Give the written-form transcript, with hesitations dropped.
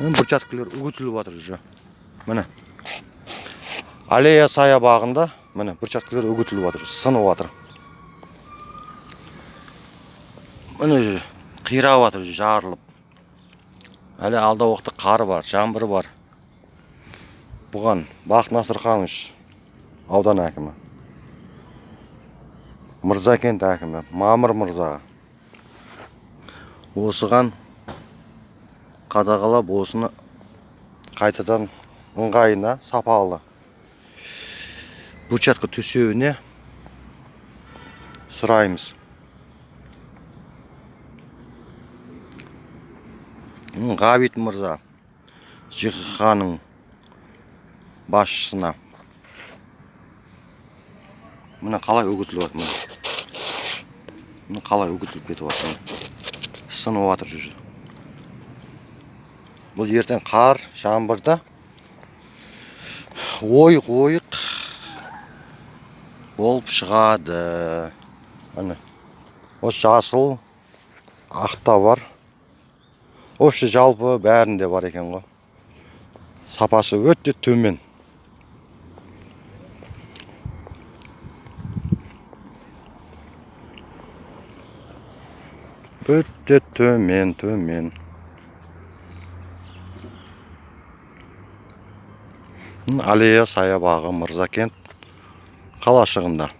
Учаскелер үгітіліп жатыр уже. Міне. Аллея саябағында, міне, учаскелер үгітіліп жатыр, сынып жатыр. Міне, қирап жатыр, жарылып. Әлі алда уақытта қар бар, жаңбыр бар. Бұған Бақыт Насырханович аудан әкімі, Мырзакент әкімі Мамыр мырзаға осыған қадағалап, осыны қайтадан ыңғайына, сапалы участка төсеуіне сұраймыз. Ғабит мырза ЖКХ-ның басшысына мына қалай үгітіліп жатыр, мына қалай үгітіліп кетіп жатыр, сынып жатыр жүзі. Бұл ертең қар, жаңбырда ойық болып шығады. Міне осы жасыл, ақта бар. Осы жалпы бәрінде бар екен ғой. Сапасы өте төмен. Өте төмен. Аллея саябағы Мырзакент қалашығында.